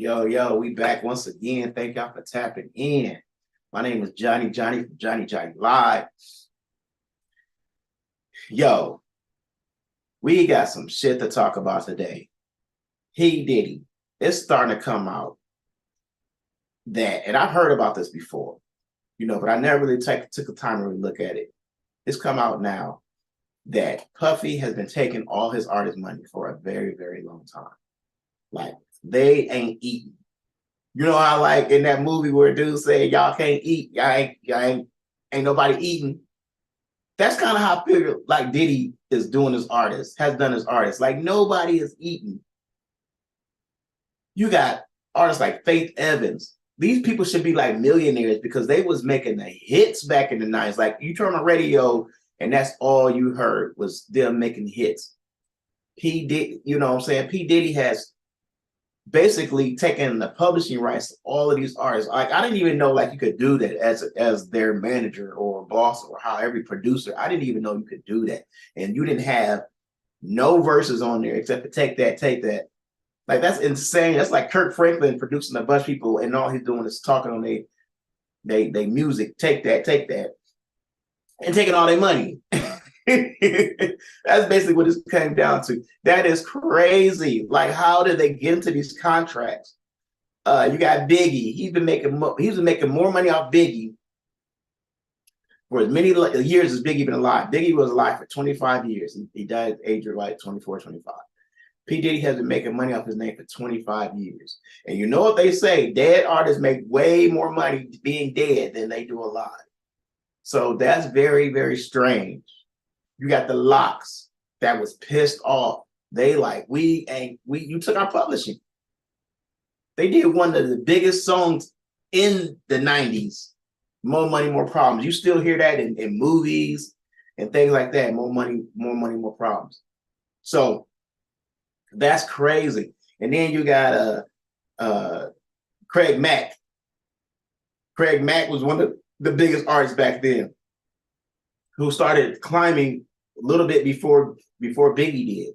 Yo, we back once again. Thank y'all for tapping in. My name is Johnny from Johnny Live. Yo, we got some shit to talk about today. Diddy. It's starting to come out that, and I've heard about this before, but I never really took the time to really look at it. It's come out now that Puffy has been taking all his artist money for a very, very long time. Like, they ain't eating. You know how, like, in that movie where dude said, y'all can't eat, ain't nobody eating. That's kind of how I feel like Diddy is doing as artist, has done as artist. Like, nobody is eating. You got artists like Faith Evans. These people should be like millionaires because they was making the hits back in the 90s. Like, you turn on radio and that's all you heard was them making hits. P. Diddy has basically taking the publishing rights to all of these artists. Like, I didn't even know like you could do that as their manager or boss or how every producer. I didn't even know you could do that. And you didn't have no verses on there except for take that. Like, that's insane. That's like Kirk Franklin producing a bunch of people and all he's doing is talking on they music, take that, and taking all their money. That's basically what this came down to. That is crazy. Like, how did they get into these contracts? You got Biggie. He's been making more money off Biggie for as many years as Biggie been alive. Biggie was alive for 25 years. He died at the age of like 24, 25. P. Diddy has been making money off his name for 25 years. And you know what they say? Dead artists make way more money being dead than they do alive. So that's very, very strange. You got the Locks that was pissed off. They like, you took our publishing. They did one of the biggest songs in the 90s. More Money, More Problems. You still hear that in movies and things like that. More money, more problems. So that's crazy. And then you got Craig Mack. Craig Mack was one of the biggest artists back then, who started climbing a little bit before Biggie did.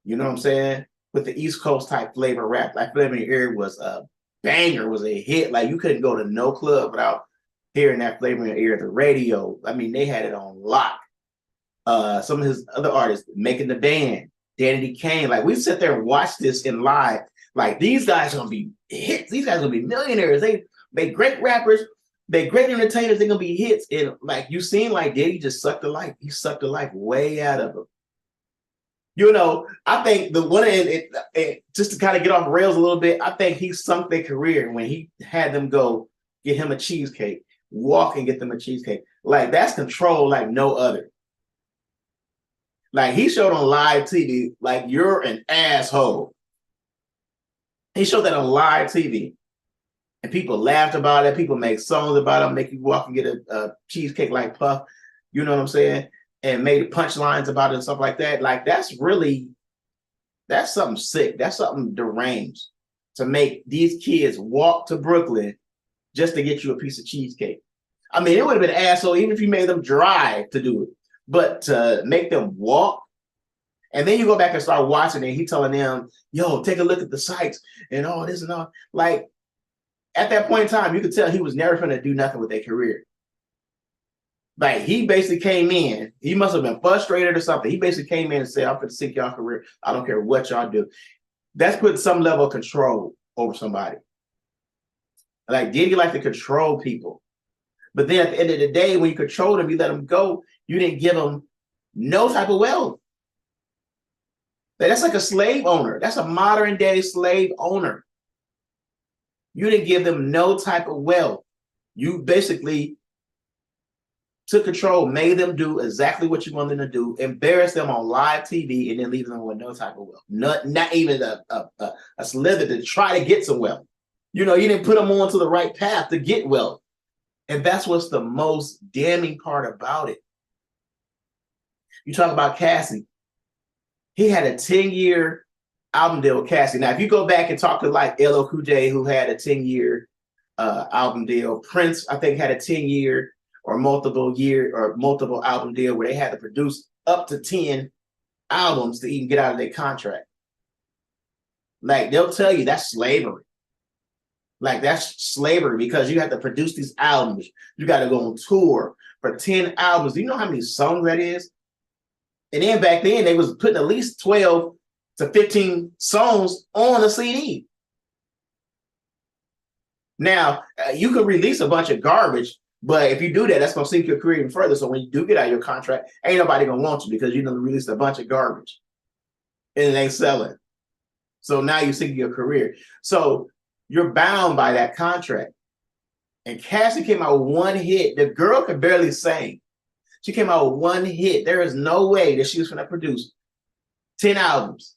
You know what I'm saying? With the East Coast type flavor rap. Like, Flavor in Your Ear was a banger, was a hit. Like, you couldn't go to no club without hearing that Flavor in Your Ear. The radio, I mean, they had it on lock. Some of his other artists, Making the Band, Danny Kane. Like, we sit there and watch this in live. Like, these guys are gonna be hits. These guys are gonna be millionaires. They great rappers. They great entertainers. They're gonna be hits. And like, you seen, like, Diddy just sucked the life. He sucked the life way out of him. I think the one, just to kind of get off the rails a little bit, I think he sunk their career when he had them go get him a cheesecake, walk and get them a cheesecake. Like, that's control like no other. Like, he showed on live TV, like, you're an asshole. He showed that on live TV. And people laughed about it. People make songs about it, make you walk and get a cheesecake like Puff. You know what I'm saying? And made punchlines about it and stuff like that. Like, that's something sick. That's something deranged to make these kids walk to Brooklyn just to get you a piece of cheesecake. I mean, it would have been an asshole even if you made them drive to do it. But to make them walk, and then you go back and start watching it, he telling them, yo, take a look at the sites and all this and all. Like, at that point in time, you could tell he was never going to do nothing with their career. Like, he basically came in. He must have been frustrated or something. He basically came in and said, I'm going to sink y'all career. I don't care what y'all do. That's putting some level of control over somebody. Like, Diddy like to control people. But then at the end of the day, when you control them, you let them go, you didn't give them no type of wealth. That's like a slave owner. That's a modern day slave owner. You didn't give them no type of wealth. You basically took control, made them do exactly what you wanted them to do, embarrass them on live TV, and then leave them with no type of wealth. Not even a slither to try to get some wealth. You didn't put them onto the right path to get wealth. And that's what's the most damning part about it. You talk about Cassie. He had a 10-year album deal with Cassie. Now, if you go back and talk to like LL Cool J, who had a 10-year album deal, Prince, I think, had a 10-year or multiple album deal where they had to produce up to 10 albums to even get out of their contract. Like they'll tell you that's slavery. Like that's slavery because you have to produce these albums. You got to go on tour for 10 albums. Do you know how many songs that is? And then back then they was putting at least 12 to 15 songs on a CD. Now, you can release a bunch of garbage, but if you do that, that's going to sink your career even further. So when you do get out of your contract, ain't nobody going to want you because you done released a bunch of garbage and it ain't selling. So now you sink your career. So you're bound by that contract. And Cassie came out with one hit. The girl could barely sing. She came out with one hit. There is no way that she was going to produce 10 albums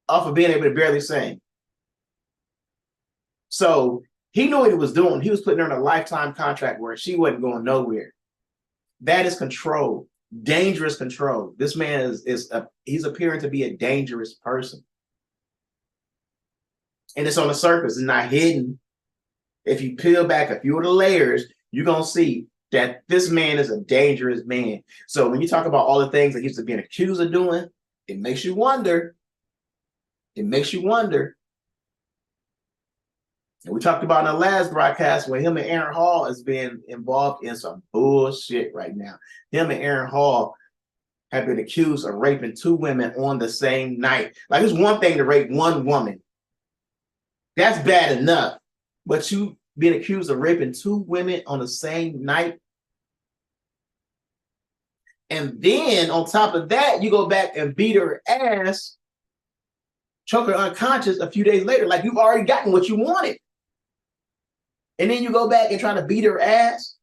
off of being able to barely sing. So he knew what he was doing. He was putting her in a lifetime contract where she wasn't going nowhere. That is control, dangerous control. This man he's appearing to be a dangerous person. And it's on the surface, it's not hidden. If you peel back a few of the layers, you're going to see that this man is a dangerous man. So when you talk about all the things that he's being accused of doing, it makes you wonder. It makes you wonder. And we talked about in the last broadcast where him and Aaron Hall is being involved in some bullshit right now. Him and Aaron Hall have been accused of raping 2 women on the same night. Like, it's one thing to rape one woman. That's bad enough. But you being accused of raping 2 women on the same night. And then on top of that, you go back and beat her ass, choke her unconscious a few days later. Like, you've already gotten what you wanted. And then you go back and try to beat her ass.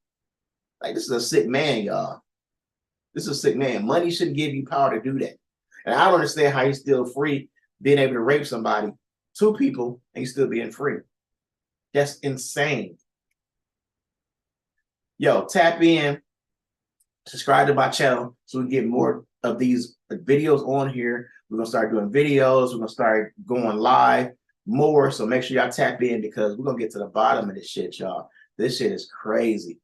Like, this is a sick man, y'all. This is a sick man. Money shouldn't give you power to do that. And I don't understand how he's still free being able to rape somebody, 2 people, and he's still being free. That's insane. Yo, tap in, subscribe to my channel so we can get more of these videos on here. We're going to start doing videos. We're going to start going live more. So make sure y'all tap in because we're going to get to the bottom of this shit, y'all. This shit is crazy.